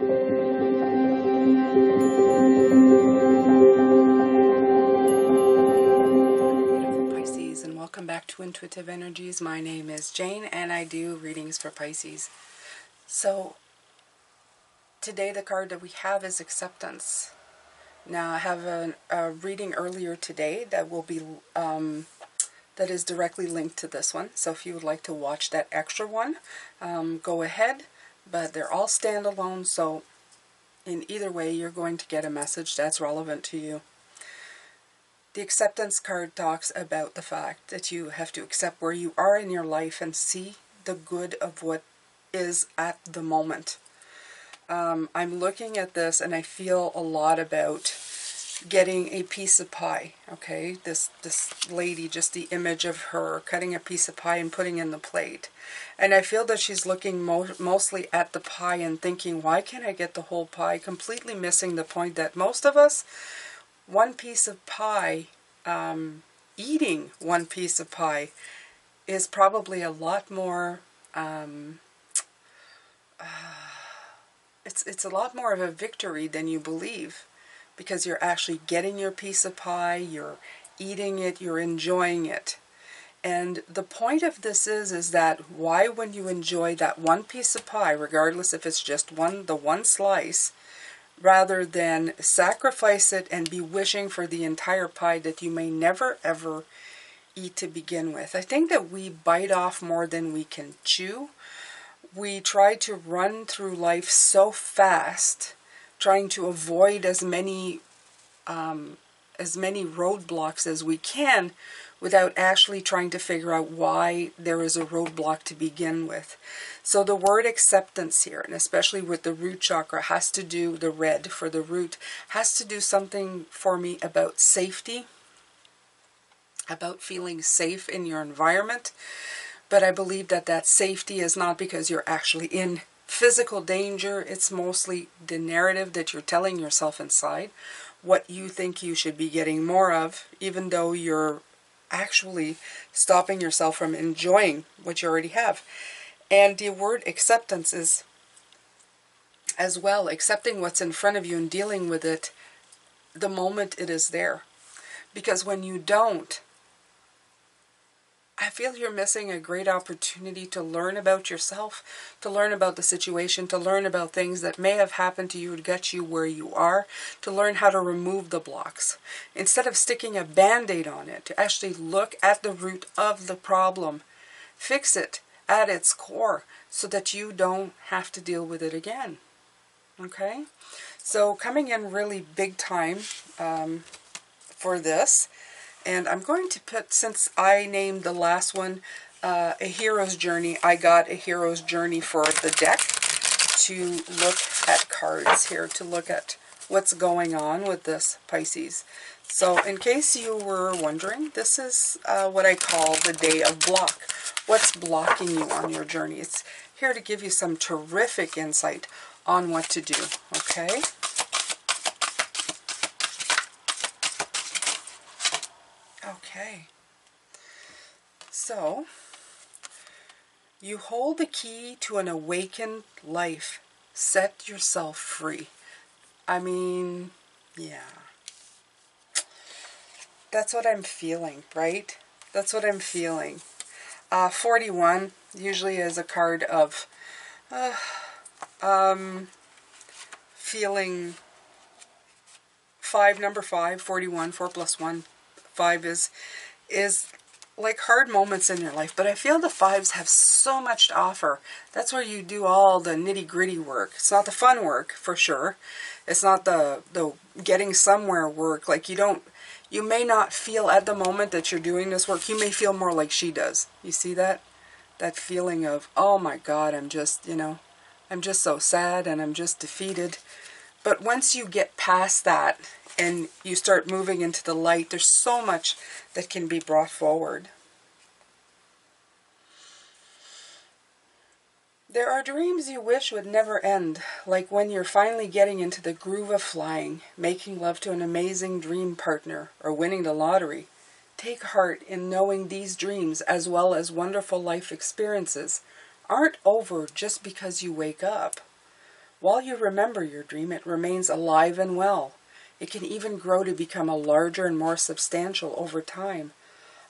Pisces, and welcome back to Intuitive Energies. My name is Jane and I do readings for Pisces. So today the card that we have is acceptance. Now I have a reading earlier today that will be that is directly linked to this one. So if you would like to watch that extra one, go ahead. But they're all standalone, so in either way you're going to get a message that's relevant to you. The acceptance card talks about the fact that you have to accept where you are in your life and see the good of what is at the moment. I'm looking at this and I feel a lot about getting a piece of pie. Okay, this lady, just the image of her cutting a piece of pie and putting in the plate. And I feel that she's looking mostly at the pie and thinking, why can't I get the whole pie? Completely missing the point that most of us, one piece of pie, eating one piece of pie is probably a lot more, it's a lot more of a victory than you believe, because you're actually getting your piece of pie, you're eating it, you're enjoying it. And the point of this is that why, when you enjoy that one piece of pie, regardless if it's just the one slice, rather than sacrifice it and be wishing for the entire pie that you may never ever eat to begin with. I think that we bite off more than we can chew. We try to run through life so fast, trying to avoid as many roadblocks as we can, without actually trying to figure out why there is a roadblock to begin with. So the word acceptance here, and especially with the root chakra, has to do, the red for the root, has to do something for me about safety, about feeling safe in your environment. But I believe that that safety is not because you're actually in physical danger. It's mostly the narrative that you're telling yourself inside, what you think you should be getting more of, even though you're actually stopping yourself from enjoying what you already have. And the word acceptance is as well accepting what's in front of you and dealing with it the moment it is there. Because when you don't, I feel you're missing a great opportunity to learn about yourself, to learn about the situation, to learn about things that may have happened to you to get you where you are, to learn how to remove the blocks. Instead of sticking a band-aid on it, to actually look at the root of the problem, fix it at its core so that you don't have to deal with it again. Okay? So coming in really big time for this. And I'm going to put, since I named the last one a hero's journey, I got a hero's journey for the deck to look at cards here, to look at what's going on with this Pisces. So in case you were wondering, this is what I call the day of block. What's blocking you on your journey? It's here to give you some terrific insight on what to do, okay? Okay, so you hold the key to an awakened life. Set yourself free. I mean, yeah. That's what I'm feeling, right? That's what I'm feeling. 41 usually is a card of feeling 5, number 5, 41, 4 plus 1. 5 is like hard moments in your life, but I feel the 5s have so much to offer. That's where you do all the nitty-gritty work. It's not the fun work, for sure. It's not the getting somewhere work. Like you may not feel at the moment that you're doing this work. You may feel more like she does. You see that? That feeling of, oh my God, I'm just, I'm just so sad and I'm just defeated. But once you get past that and you start moving into the light, there's so much that can be brought forward. There are dreams you wish would never end, like when you're finally getting into the groove of flying, making love to an amazing dream partner, or winning the lottery. Take heart in knowing these dreams, as well as wonderful life experiences, aren't over just because you wake up. While you remember your dream, it remains alive and well. It can even grow to become a larger and more substantial over time.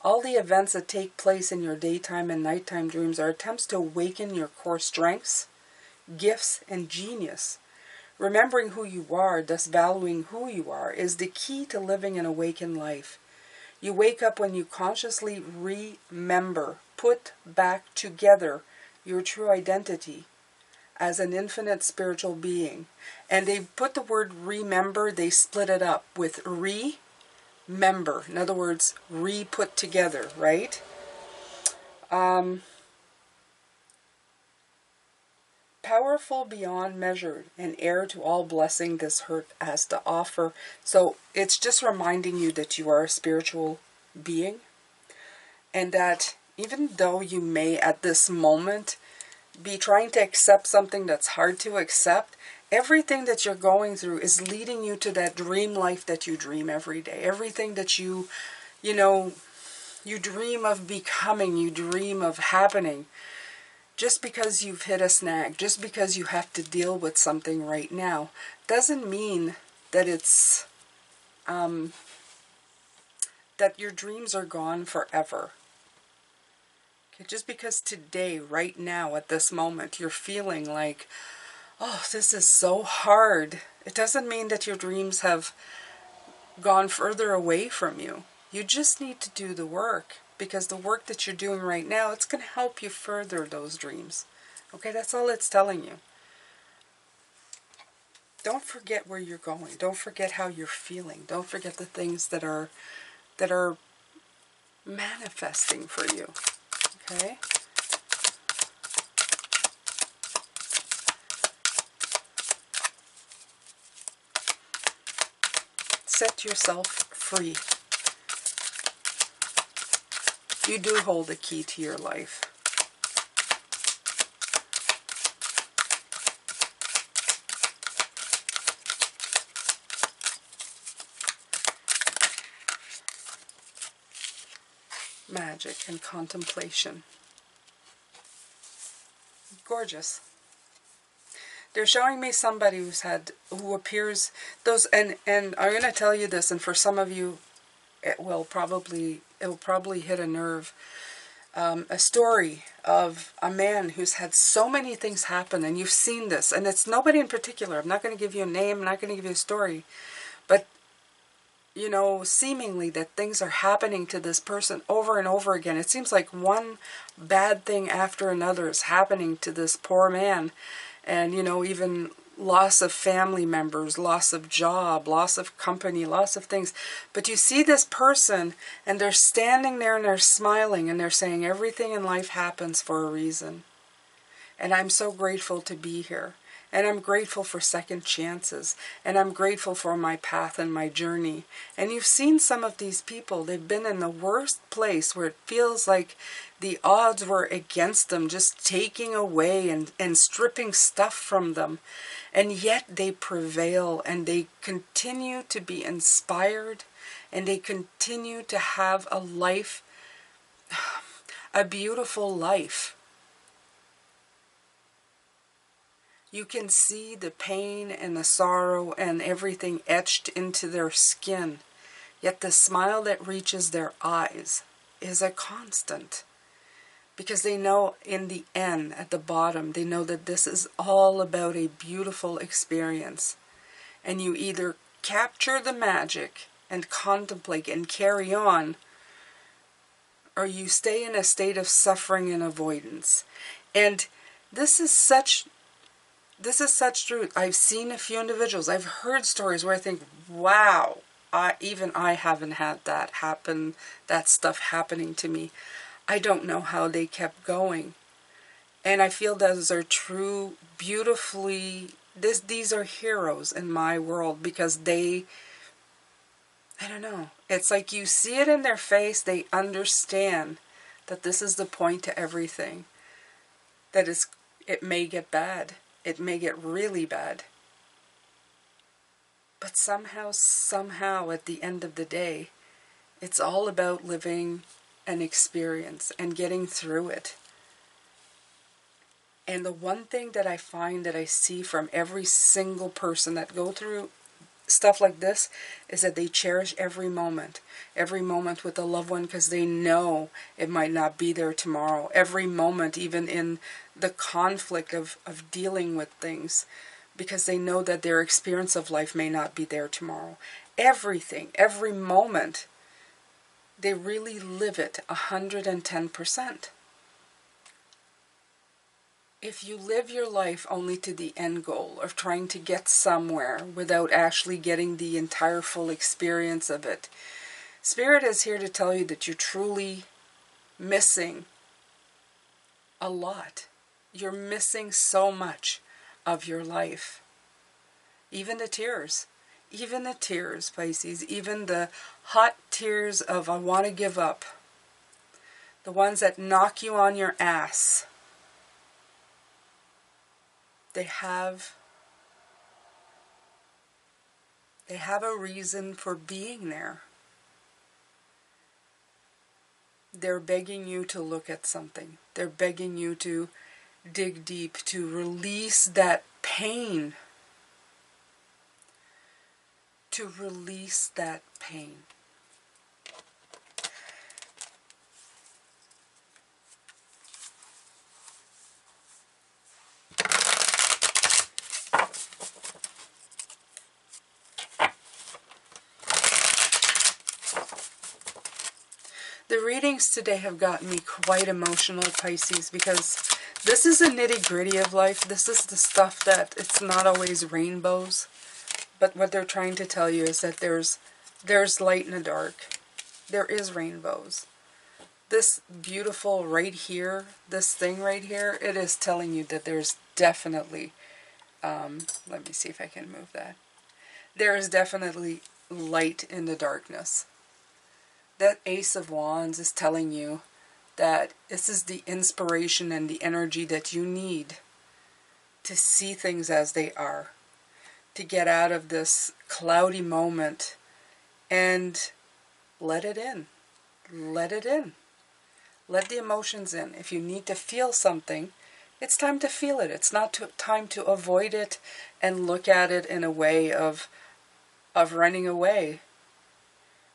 All the events that take place in your daytime and nighttime dreams are attempts to awaken your core strengths, gifts, and genius. Remembering who you are, thus valuing who you are, is the key to living an awakened life. You wake up when you consciously remember, put back together your true identity as an infinite spiritual being. And they put the word remember, they split it up with remember. In other words, re-put together, right? Powerful beyond measure and heir to all blessing this earth has to offer. So it's just reminding you that you are a spiritual being, and that even though you may at this moment be trying to accept something that's hard to accept, everything that you're going through is leading you to that dream life that you dream every day. Everything that you dream of becoming, you dream of happening. Just because you've hit a snag, just because you have to deal with something right now, doesn't mean that it's that your dreams are gone forever. Okay, just because today, right now, at this moment, you're feeling like, oh, this is so hard, it doesn't mean that your dreams have gone further away from you. You just need to do the work. Because the work that you're doing right now, it's going to help you further those dreams. Okay, that's all it's telling you. Don't forget where you're going. Don't forget how you're feeling. Don't forget the things that are manifesting for you. Okay? Set yourself free. You do hold the key to your life. Magic and contemplation. Gorgeous. They're showing me somebody who appears, and I'm going to tell you this, and for some of you, it will probably hit a nerve. A story of a man who's had so many things happen, and you've seen this, and it's nobody in particular. I'm not going to give you a name, I'm not going to give you a story, but seemingly that things are happening to this person over and over again. It seems like one bad thing after another is happening to this poor man. And, even loss of family members, loss of job, loss of company, loss of things. But you see this person, and they're standing there and they're smiling, and they're saying everything in life happens for a reason. And I'm so grateful to be here. And I'm grateful for second chances. And I'm grateful for my path and my journey. And you've seen some of these people. They've been in the worst place where it feels like the odds were against them, just taking away and stripping stuff from them. And yet they prevail, and they continue to be inspired, and they continue to have a life, a beautiful life. You can see the pain and the sorrow and everything etched into their skin. Yet the smile that reaches their eyes is a constant. Because they know in the end, at the bottom, they know that this is all about a beautiful experience. And you either capture the magic and contemplate and carry on, or you stay in a state of suffering and avoidance. And this is such truth. I've seen a few individuals, I've heard stories where I think, wow, I haven't had that happen, that stuff happening to me. I don't know how they kept going. And I feel those are true, beautifully, these are heroes in my world, because I don't know, it's like you see it in their face, they understand that this is the point to everything. That it may get bad. It may get really bad. But somehow, at the end of the day, it's all about living an experience and getting through it. And the one thing that I find that I see from every single person that go through stuff like this is that they cherish every moment with a loved one, because they know it might not be there tomorrow. Every moment, even in the conflict of dealing with things, because they know that their experience of life may not be there tomorrow. Everything, every moment, they really live it 110%. If you live your life only to the end goal of trying to get somewhere without actually getting the entire full experience of it, Spirit is here to tell you that you're truly missing a lot. You're missing so much of your life. Even the tears. Even the tears, Pisces. Even the hot tears of I want to give up. The ones that knock you on your ass. They have a reason for being there. They're begging you to look at something. They're begging you to dig deep, to release that pain. To release that pain. The readings today have gotten me quite emotional, Pisces, because this is the nitty-gritty of life. This is the stuff that it's not always rainbows. But what they're trying to tell you is that there's light in the dark. There is rainbows. This beautiful right here, this thing right here, it is telling you that there's definitely, let me see if I can move that. There is definitely light in the darkness. That Ace of Wands is telling you that this is the inspiration and the energy that you need to see things as they are, to get out of this cloudy moment and let it in. Let it in. Let the emotions in. If you need to feel something, it's time to feel it. It's not time to avoid it and look at it in a way of running away.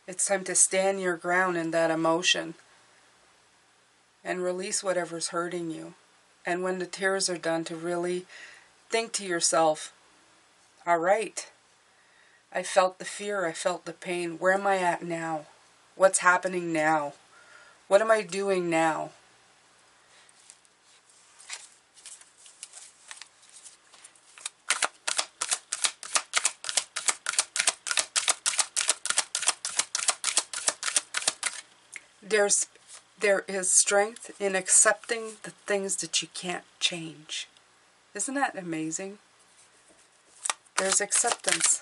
It's time to stand your ground in that emotion and release whatever's hurting you. And when the tears are done, to really think to yourself, all right, I felt the fear, I felt the pain. Where am I at now? What's happening now? What am I doing now? There is strength in accepting the things that you can't change. Isn't that amazing? There's acceptance.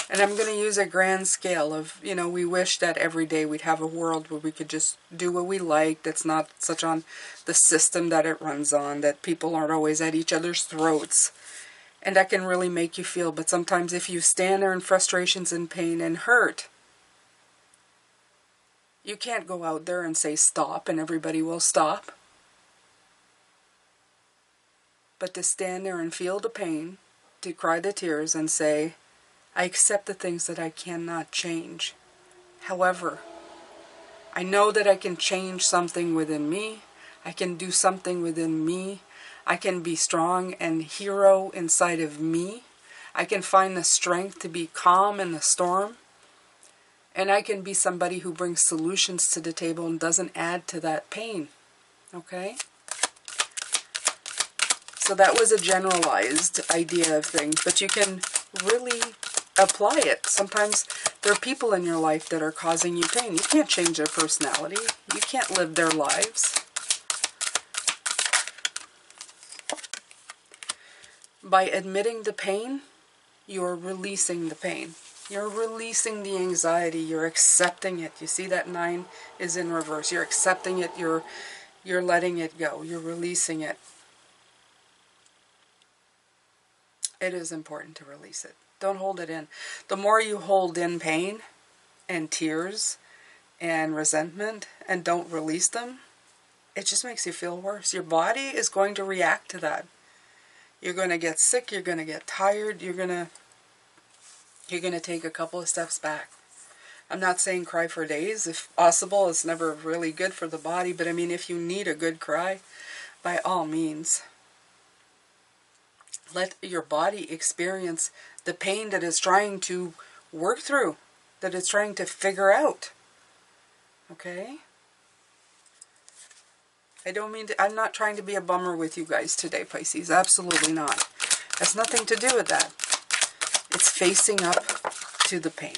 And I'm going to use a grand scale of, we wish that every day we'd have a world where we could just do what we like, that's not such on the system that it runs on, that people aren't always at each other's throats. And that can really make you feel. But sometimes if you stand there in frustrations and pain and hurt, you can't go out there and say stop and everybody will stop. But to stand there and feel the pain, to cry the tears and say, I accept the things that I cannot change. However, I know that I can change something within me. I can do something within me. I can be strong and hero inside of me. I can find the strength to be calm in the storm. And I can be somebody who brings solutions to the table and doesn't add to that pain. Okay? So that was a generalized idea of things, but you can really apply it. Sometimes there are people in your life that are causing you pain. You can't change their personality. You can't live their lives. By admitting the pain, you're releasing the pain. You're releasing the anxiety. You're accepting it. You see that 9 is in reverse. You're accepting it. You're letting it go. You're releasing it. It is important to release it. Don't hold it in. The more you hold in pain and tears and resentment and don't release them, it just makes you feel worse. Your body is going to react to that. You're going to get sick, you're going to get tired, you're going to take a couple of steps back. I'm not saying cry for days. If possible, it's never really good for the body, but I mean, if you need a good cry, by all means, let your body experience the pain that it's trying to work through, that it's trying to figure out. Okay? I'm not trying to be a bummer with you guys today, Pisces. Absolutely not. Has nothing to do with that. It's facing up to the pain.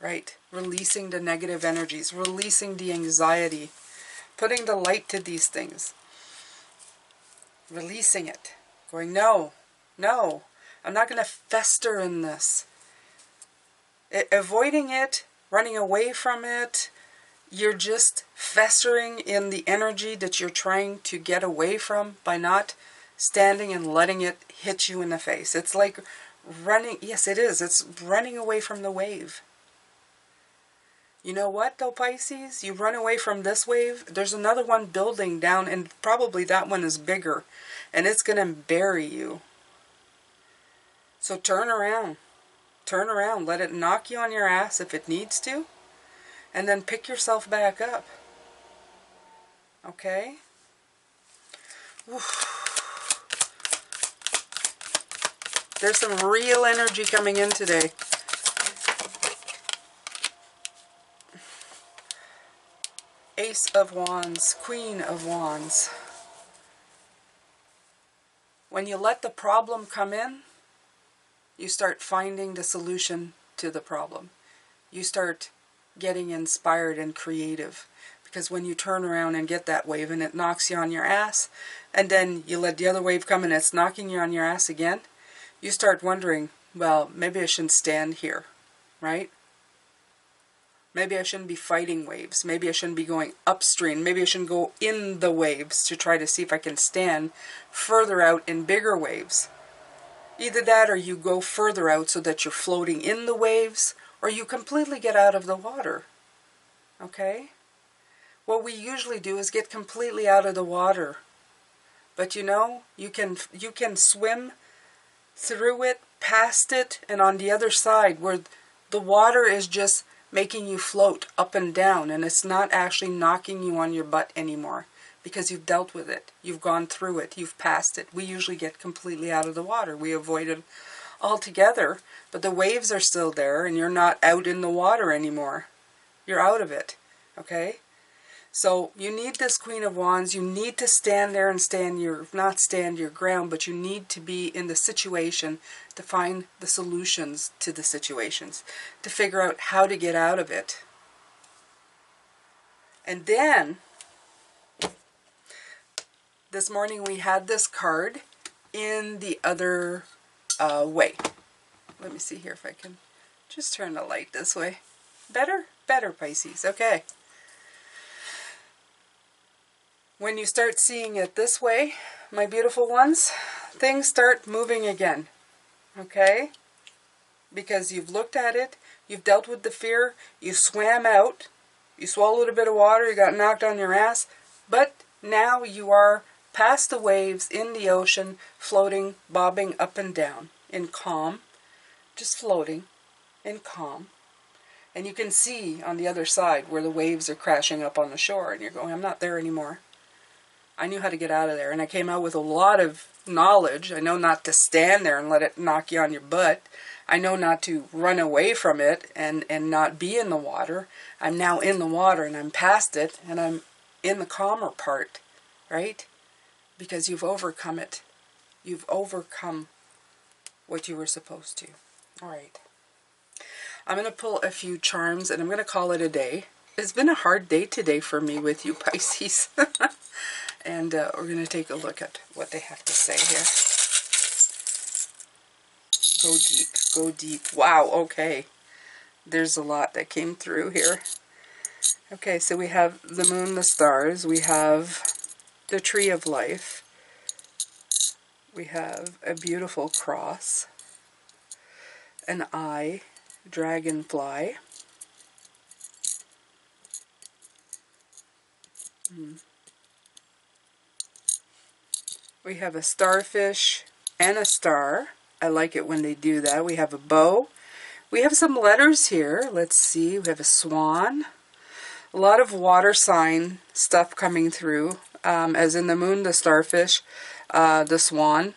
Right? Releasing the negative energies, releasing the anxiety, putting the light to these things. Releasing it. Going, no, no, I'm not going to fester in this. Avoiding it, running away from it, you're just festering in the energy that you're trying to get away from by not standing and letting it hit you in the face. It's like running, yes it is, it's running away from the wave. You know what though, Pisces? You run away from this wave, there's another one building down, and probably that one is bigger, and it's going to bury you. So turn around. Turn around. Let it knock you on your ass if it needs to, and then pick yourself back up. Okay? Oof. There's some real energy coming in today. Ace of Wands, Queen of Wands. When you let the problem come in, you start finding the solution to the problem. You start getting inspired and creative. Because when you turn around and get that wave and it knocks you on your ass, and then you let the other wave come and it's knocking you on your ass again, you start wondering, well, maybe I shouldn't stand here, right? Maybe I shouldn't be fighting waves. Maybe I shouldn't be going upstream. Maybe I shouldn't go in the waves to try to see if I can stand further out in bigger waves. Either that or you go further out so that you're floating in the waves, or you completely get out of the water. Okay? What we usually do is get completely out of the water. But you know, you can swim through it, past it, and on the other side where the water is just making you float up and down, and it's not actually knocking you on your butt anymore because you've dealt with it. You've gone through it. You've passed it. We usually get completely out of the water. We avoid it altogether, but the waves are still there and you're not out in the water anymore. You're out of it. Okay? So you need this Queen of Wands. You need to stand there and not stand your ground, but you need to be in the situation to find the solutions to the situations, to figure out how to get out of it. And then, this morning we had this card in the other way. Let me see here if I can just turn the light this way. Better? Better, Pisces. Okay. When you start seeing it this way, my beautiful ones, things start moving again. Okay? Because you've looked at it, you've dealt with the fear, you swam out, you swallowed a bit of water, you got knocked on your ass, but now you are past the waves in the ocean, floating, bobbing up and down in calm, just floating in calm. And you can see on the other side where the waves are crashing up on the shore, and you're going, I'm not there anymore. I knew how to get out of there, and I came out with a lot of knowledge. I know not to stand there and let it knock you on your butt. I know not to run away from it and not be in the water. I'm now in the water, and I'm past it, and I'm in the calmer part, right? Because you've overcome it. You've overcome what you were supposed to. All right. I'm going to pull a few charms, and I'm going to call it a day. It's been a hard day today for me with you, Pisces. And we're going to take a look at what they have to say here. Go deep, go deep. Wow, okay. There's a lot that came through here. Okay, so we have the moon, the stars. We have the tree of life. We have a beautiful cross. An eye, dragonfly. We have a starfish and a star. I like it when they do that. We have a bow. We have some letters here. Let's see. We have a swan. A lot of water sign stuff coming through. As in the moon, the starfish, the swan.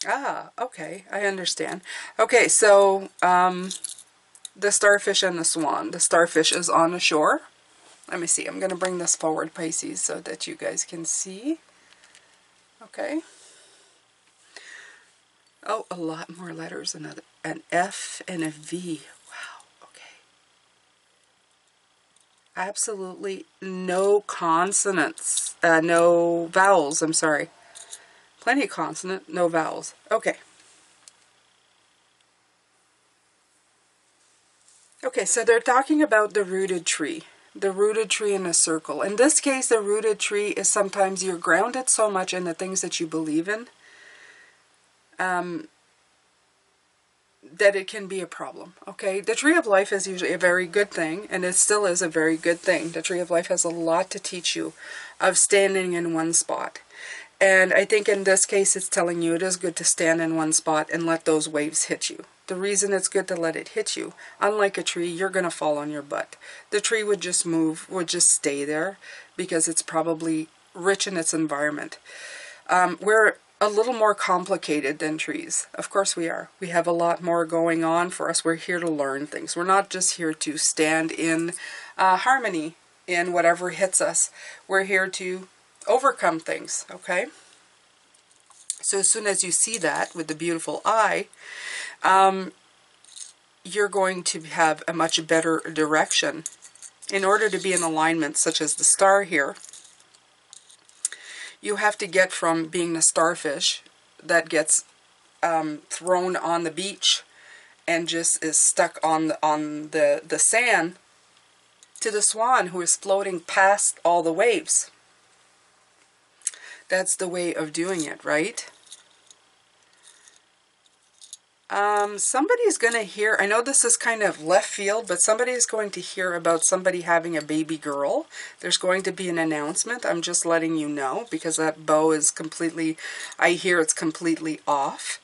Ah, okay. I understand. Okay, so the starfish and the swan. The starfish is on the shore. Let me see. I'm going to bring this forward, Pisces, so that you guys can see. Okay. Oh, a lot more letters. An F and a V. Wow. Okay. Absolutely no consonants. No vowels. I'm sorry. Plenty of consonant, no vowels. Okay. Okay, so they're talking about the rooted tree. The rooted tree in a circle. In this case, the rooted tree is sometimes you're grounded so much in the things that you believe in that it can be a problem, okay? The tree of life is usually a very good thing, and it still is a very good thing. The tree of life has a lot to teach you of standing in one spot. And I think in this case, it's telling you it is good to stand in one spot and let those waves hit you. The reason it's good to let it hit you, unlike a tree, you're going to fall on your butt. The tree would just move, would just stay there because it's probably rich in its environment. We're a little more complicated than trees. Of course we are. We have a lot more going on for us. We're here to learn things. We're not just here to stand in harmony in whatever hits us. We're here to overcome things, okay? So as soon as you see that with the beautiful eye, you're going to have a much better direction. In order to be in alignment, such as the star here, you have to get from being the starfish that gets thrown on the beach and just is stuck on the sand to the swan who is floating past all the waves. That's the way of doing it, right? Somebody's going to hear, I know this is kind of left field, but somebody is going to hear about somebody having a baby girl. There's going to be an announcement. I'm just letting you know because that bow is completely, I hear it's completely off.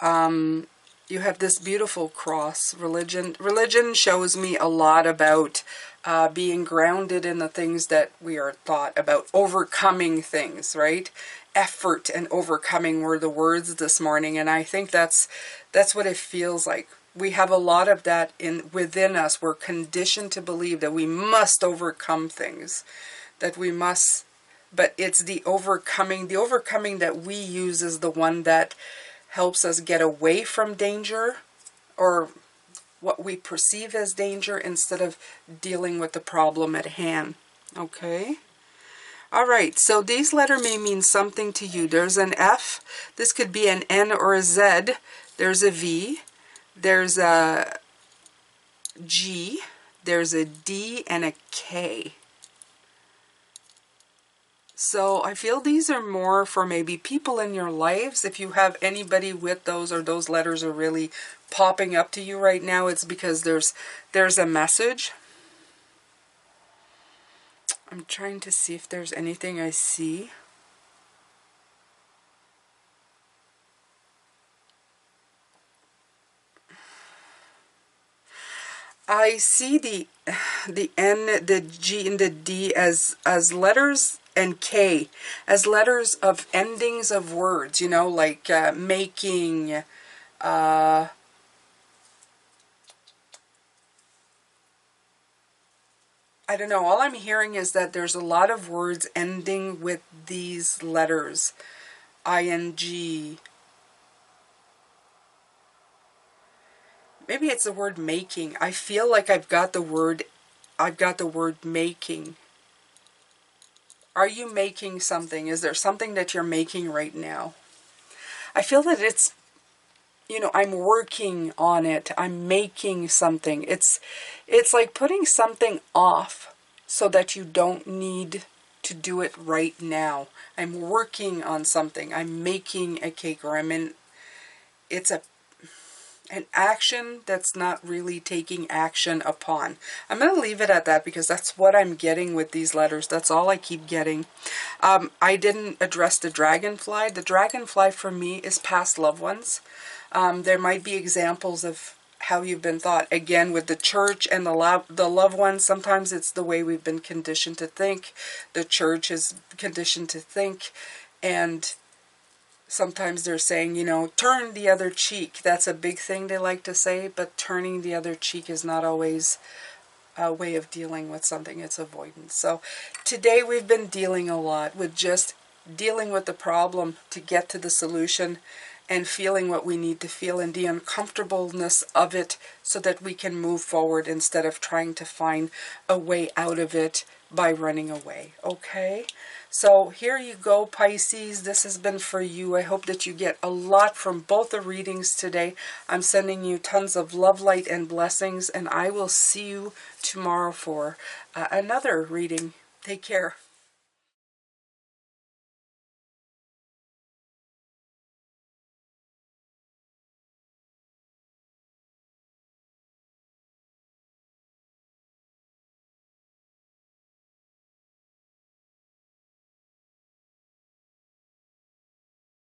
You have this beautiful cross. Religion shows me a lot about being grounded in the things that we are taught about, overcoming things, right? Effort and overcoming were the words this morning, and I think that's what it feels like. We have a lot of that within us. We're conditioned to believe that we must overcome things, that we must, but it's the overcoming that we use is the one that helps us get away from danger or what we perceive as danger instead of dealing with the problem at hand. Okay? All right, so these letters may mean something to you. There's an F. This could be an N or a Z. There's a V. There's a G. There's a D and a K. So I feel these are more for maybe people in your lives. If you have anybody with those or those letters are really popping up to you right now, it's because there's a message. I'm trying to see if there's anything I see. I see the N, the G, and the D as letters, and K as letters of endings of words, you know, like making, I don't know, all I'm hearing is that there's a lot of words ending with these letters, ING. Maybe it's the word making. I feel like I've got the word making. Are you making something? Is there something that you're making right now? I feel that it's, you know, I'm working on it. I'm making something. It's like putting something off so that you don't need to do it right now. I'm working on something. I'm making a cake, or it's a an action that's not really taking action upon. I'm going to leave it at that because that's what I'm getting with these letters. That's all I keep getting. I didn't address the dragonfly. The dragonfly for me is past loved ones. There might be examples of how you've been thought. Again, with the church and the loved ones, sometimes it's the way we've been conditioned to think. The church is conditioned to think, and sometimes they're saying, you know, turn the other cheek. That's a big thing they like to say, but turning the other cheek is not always a way of dealing with something. It's avoidance. So today we've been dealing a lot with just dealing with the problem to get to the solution and feeling what we need to feel and the uncomfortableness of it so that we can move forward instead of trying to find a way out of it by running away. Okay? So here you go, Pisces. This has been for you. I hope that you get a lot from both the readings today. I'm sending you tons of love, light, and blessings, and I will see you tomorrow for another reading. Take care.